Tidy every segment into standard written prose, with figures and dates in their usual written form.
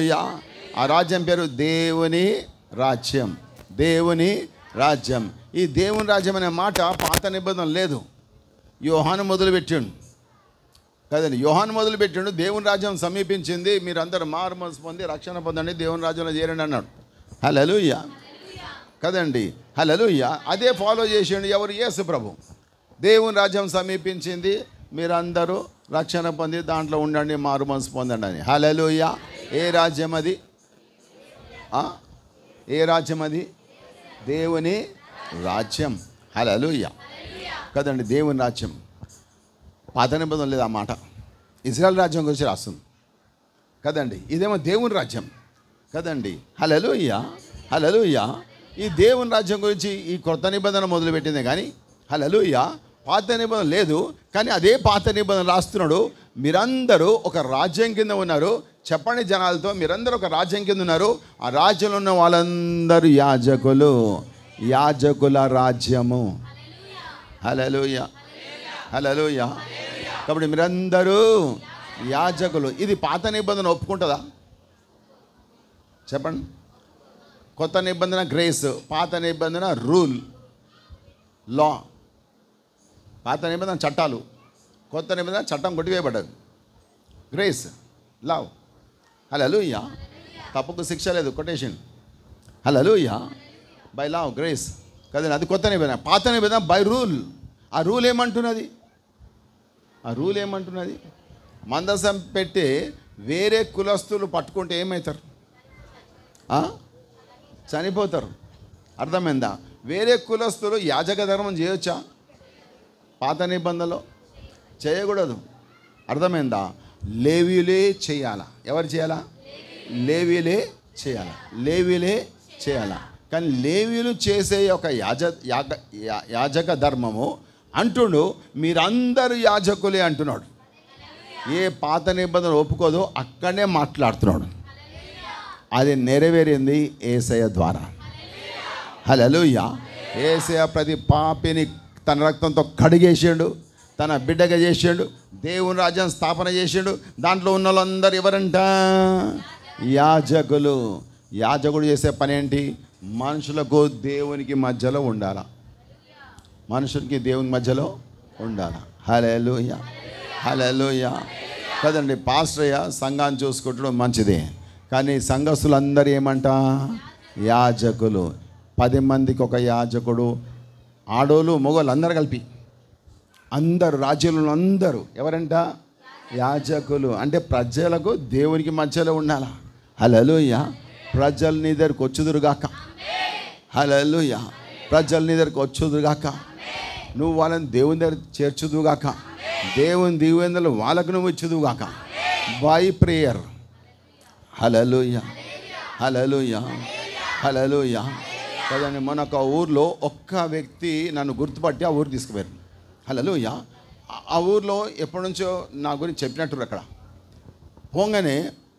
హల్లెలూయా. ఆ రాజ్యం పేరు దేవుని రాజ్యం. దేవుని రాజ్యం. ఈ దేవుని రాజ్యం అనే మాట పాత నిబంధన లేదు. యోహాను మొదలుపెట్టిండు కదండి. యోహాను మొదలుపెట్టిండు, దేవుని రాజ్యం సమీపించింది, మీరందరూ మారుమనసు పొంది రక్షణ పొందండి, దేవుని రాజ్యంలో చేరండి అన్నాడు. హల్లెలూయా కదండి. హల్లెలూయా. అదే ఫాలో చేసిండు ఎవరు? యేసు ప్రభు. దేవుని రాజ్యం సమీపించింది, మీరందరూ రక్షణ పొంది దాంట్లో ఉండండి, మారుమనసు పొందండి అని. హల్లెలూయా. ఏ రాజ్యం అది? ఏ రాజ్యం అది? దేవుని రాజ్యం. హల్లెలూయా కదండి. దేవుని రాజ్యం. పాత నిబంధన లేదు ఆ మాట. ఇజ్రాయెల్ రాజ్యం గురించి రాస్తుంది కదండి. ఇదేమో దేవుని రాజ్యం కదండి. హల్లెలూయా. హల్లెలూయా. ఈ దేవుని రాజ్యం గురించి ఈ కొత్త నిబంధన మొదలుపెట్టిందే కానీ హల్లెలూయా పాత నిబంధన లేదు. కానీ అదే పాత నిబంధన రాస్తున్నాడు. మీరందరూ ఒక రాజ్యం కింద ఉన్నారు. చెప్పండి జనాలతో, మీరందరూ ఒక రాజ్యం కింద ఉన్నారు. ఆ రాజ్యంలో ఉన్న వాళ్ళందరూ యాజకులు. యాజకుల రాజ్యము. హల్లెలూయా. హల్లెలూయా. కాబట్టి మీరందరూ యాజకులు. ఇది పాత నిబంధన ఒప్పుకుంటుందా? చెప్పండి. కొత్త నిబంధన గ్రేస్, పాత నిబంధన రూల్, లా. పాత నిబంధన చట్టాలు, కొత్త నిబంధన చట్టం కొట్టివేయబడ్డది. Grace, love. హల్లెలూయా. తప్పుకు శిక్ష లేదు, quotation. Hallelujah. By love, grace కదండి. అది కొత్త నిబంధన. పాత నిబంధన బై రూల్. ఆ రూల్ ఏమంటున్నది? ఆ రూల్ ఏమంటున్నది? మందసం పెట్టి వేరే కులస్తులు పట్టుకుంటే ఏమవుతారు? చనిపోతారు. అర్థమైందా? వేరే కులస్తులు యాజక ధర్మం చేయొచ్చా? పాత నిబంధనలో చేయకూడదు. అర్థమైందా? లేవీలే చేయాలా. ఎవరు చేయాలా? లేవీలే చేయాలా. లేవీలే చేయాలా. కానీ లేవీలు చేసే ఒక యాజక ధర్మము అంటుడు మీరందరూ యాజకులే అంటున్నాడు. ఏ పాత నిబంధన ఒప్పుకోదో అక్కడనే మాట్లాడుతున్నాడు. అది నెరవేరింది యేసయ్య ద్వారా. హల్లెలూయా. యేసయ్య ప్రతి పాపిని తన రక్తంతో కడిగేసాడు, తన బిడ్డగా చేసాడు, దేవుని రాజ్యం స్థాపన చేసాడు. దాంట్లో ఉన్న వాళ్ళందరూ ఎవరంట? యాజకులు. యాజకుడు చేసే పని ఏంటి? మనుషులకు దేవునికి మధ్యలో ఉండాల. మనుషునికి దేవుని మధ్యలో ఉండాలి. హల్లెలూయా. హల్లెలూయా కదండి. పాస్టరయ్య సంఘాన్ని చూసుకుంటడం మంచిదే, కానీ సంఘస్థులందరూ ఏమంట? యాజకులు. 10 మందికి ఒక యాజకుడు. ఆడోళ్ళు మొగోళ్ళు అందరు కలిపి, అందరూ రాజ్యంలో అందరూ ఎవరంట? యాజకులు. అంటే ప్రజలకు దేవునికి మధ్యలో ఉండాలా. హల్లెలూయా. ప్రజలు నీ దగ్గరకు వచ్చుదురుగాక. హల్లెలూయా. ప్రజలు నీ దగ్గరకు వచ్చుదురుగాక. నువ్వు వాళ్ళని దేవుని దగ్గర చేర్చుదుగాక. దేవుని దీవెనలు వాళ్ళకు నువ్వు ఇచ్చుదుగాక. By prayer. హల్లెలూయా. హల్లెలూయా. హల్లెలూయా కదండి. మన ఒక ఊర్లో ఒక్క వ్యక్తి నన్ను గుర్తుపట్టి ఆ ఊరు తీసుకుపోయారు. హల్లెలూయా. ఆ ఊర్లో ఎప్పటి నుంచో నా గురించి చెప్పినట్టు అక్కడ పోగానే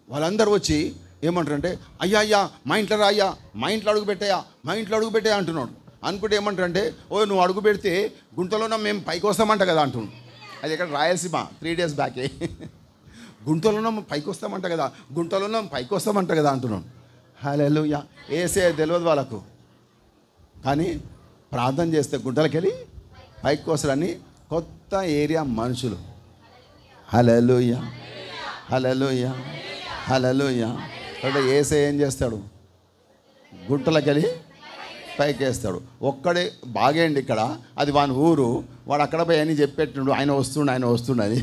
వాళ్ళందరూ వచ్చి ఏమంటారంటే, అయ్యా అయ్యా మా ఇంట్లో రా, అయ్యా మా ఇంట్లో అడుగు పెట్టాయా, మా ఇంట్లో అడుగు పెట్టాయా అంటున్నాడు. అనుకుంటే ఏమంటారంటే, ఓ నువ్వు అడుగు పెడితే గుంటలోనే మేము పైకి వస్తామంట కదా అంటున్నాడు. అది ఇక్కడ రాయలసీమ 3 days బ్యాకే. గుంటలోనే పైకి వస్తామంట కదా, గుంటలోనే పైకి వస్తామంట కదా అంటున్నాడు. హల్లెలూయా. ఏసే తెలియదు వాళ్ళకు, కానీ ప్రార్థన చేస్తే గుంటలకి వెళ్ళి పైకి వస్తారని కొత్త ఏరియా మనుషులు. హల్లెలూయా. హల్లెలూయా. హల్లెలూయా. అంటే ఏసే ఏం చేస్తాడు? గుంటలకి వెళ్ళి పైకి వేస్తాడు. ఒక్కడే బాగేండి ఇక్కడ, అది వాని ఊరు. వాడు అక్కడ పోయి అని చెప్పేట్టుండు, ఆయన వస్తుండని.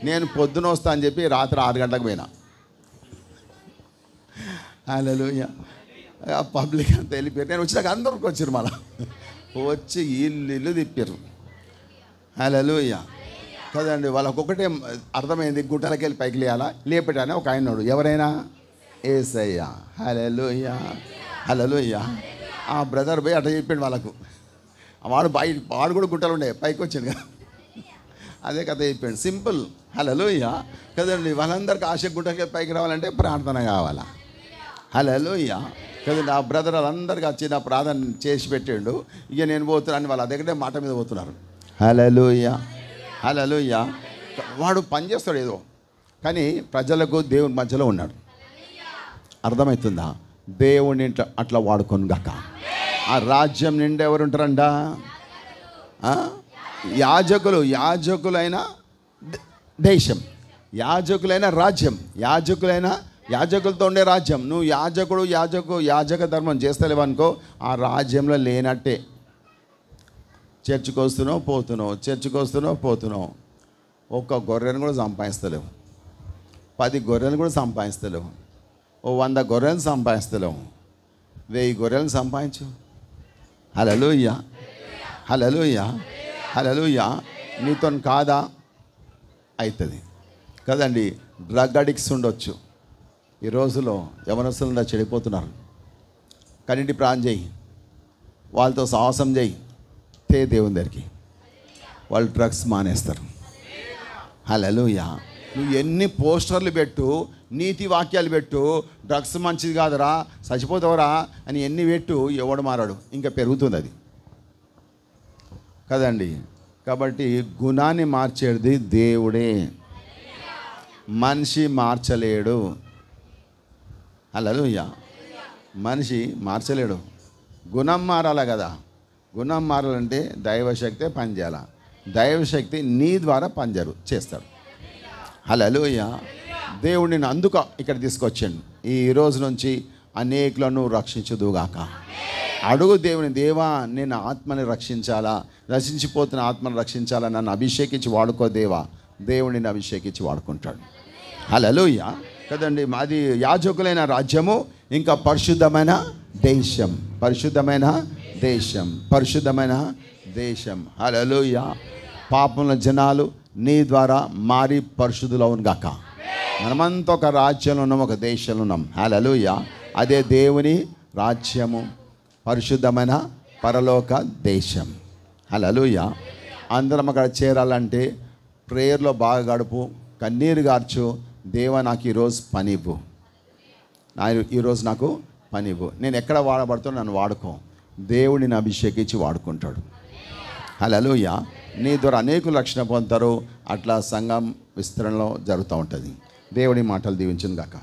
నేను పొద్దున వస్తా అని చెప్పి రాత్రి 6 గంటలకు పోయినా. హల్లెలూయా. పబ్లిక్ అంతా వెళ్ళిపోయారు. నేను వచ్చినాక అందరికి వచ్చారు, మళ్ళా వచ్చి ఇల్లు తిప్పారు. హల్లెలూయా కదండి. వాళ్ళకు ఒకటే అర్థమైంది, గుంటలకి వెళ్ళి పైకి లేయాలా. లేపటానే ఒక ఆయనోడు, ఎవరైనా యేసయ్య. హల్లెలూయా. హల్లెలూయా. ఆ బ్రదర్ పోయి అట్లా చెప్పాడు వాళ్ళకు. వాడు కూడా గుంటలు ఉండే పైకి వచ్చాడు కదా, అదే కథ చెప్పాడు. సింపుల్. హల్లెలూయా కదండి. వాళ్ళందరికీ ఆశ గుంటకి పైకి రావాలంటే ప్రార్థన కావాలా. హల్లెలూయా కదండి. ఆ బ్రదర్ వాళ్ళందరికీ వచ్చి నా ప్రార్థన చేసి పెట్టాడు. ఇక నేను పోతున్నాను, వాళ్ళ దగ్గరే మాట మీద పోతున్నారు. హల్లెలూయా. హల్లెలూయా. వాడు పని చేస్తాడు ఏదో, కానీ ప్రజలకు దేవుని మధ్యలో ఉన్నాడు. అర్థమవుతుందా? దేవుని అట్లా వాడుకొని గాక. ఆ రాజ్యం నిండా ఎవరు ఉంటారంట? యాజకులైన దేశం, యాజకులైన రాజ్యం, యాజకులతో ఉండే రాజ్యం. నువ్వు యాజక ధర్మం చేస్తలేవనుకో, ఆ రాజ్యంలో లేనట్టే. చర్చికి వస్తున్నావు పోతున్నావు, ఒక్క గొర్రెను కూడా సంపాదిస్తలేవు, 10 గొర్రెలు కూడా సంపాదిస్తలేవు, 100 గొర్రెలు సంపాదిస్తలేవు, 1000 గొర్రెలను సంపాదించు. హల్లెలూయా, హల్లెలూయా, హల్లెలూయా. నీతో కాదా? అవుతుంది కదండి. డ్రగ్ అడిక్ట్స్ ఉండొచ్చు. ఈ రోజులో యవనస్తులంతా చెడిపోతున్నారు. కన్నిటి ప్రాణం చేయి, వాళ్ళతో సాహసం చేయి, దేవుని దగ్గరికి వాళ్ళు డ్రగ్స్ మానేస్తారు. హల్లెలూయా. నువ్వు ఎన్ని పోస్టర్లు పెట్టు, నీతి వాక్యాలు పెట్టు, డ్రగ్స్ మంచిది కాదురా, చచ్చిపోతావురా అని ఎన్ని పెట్టు, ఎవడు మారాడు, ఇంకా పెరుగుతుంది అది కదండి. కాబట్టి గుణాన్ని మార్చేది దేవుడే, మనిషి మార్చలేడు. హల్లెలూయా. మనిషి మార్చలేడు, గుణం మారాలి కదా. గుణం మారాలంటే దైవశక్తే పనిచేయాలి. దైవశక్తి నీ ద్వారా చేస్తాడు. హల్లెలూయా. దేవుడిని అందుకు ఇక్కడ తీసుకొచ్చాడు. ఈ రోజు నుంచి అనేకులను రక్షించుదుగాక. అడుగు దేవుని, దేవా నేను ఆత్మని రక్షించాలా, నశించిపోతున్న ఆత్మను రక్షించాలా, నన్ను అభిషేకించి వాడుకో దేవా. దేవుడిని అభిషేకించి వాడుకుంటాడు. హల్లెలూయా కదండి. మాది యాజకులైన రాజ్యము, ఇంకా పరిశుద్ధమైన దేశం, పరిశుద్ధమైన దేశం. హల్లెలూయా. పాపముల జనాలు నీ ద్వారా మారి పరిశుద్ధులవును గాక. మనమంతా ఒక రాజ్యంలో ఉన్నాం, ఒక దేశంలో ఉన్నాం. హల్లెలూయా. అదే దేవుని రాజ్యము, పరిశుద్ధమైన పరలోక దేశం. హల్లెలూయా. అందరం అక్కడ చేరాలంటే ప్రేయర్లో బాగా గడుపు, కన్నీరు గార్చు. దేవా నాకు ఈరోజు పనివ్వు, ఈరోజు నాకు పనివ్వు. నేను ఎక్కడ వాడబడుతున్నా నన్ను వాడుకో. దేవుడిని అభిషేకించి వాడుకుంటాడు. హల్లెలూయా. నీ ద్వారా అనేకులు రక్షణ పొందుతారు. అట్లా సంఘం విస్తరణలో జరుగుతూ ఉంటుంది. దేవుడి మాటలు దీవించును గాక.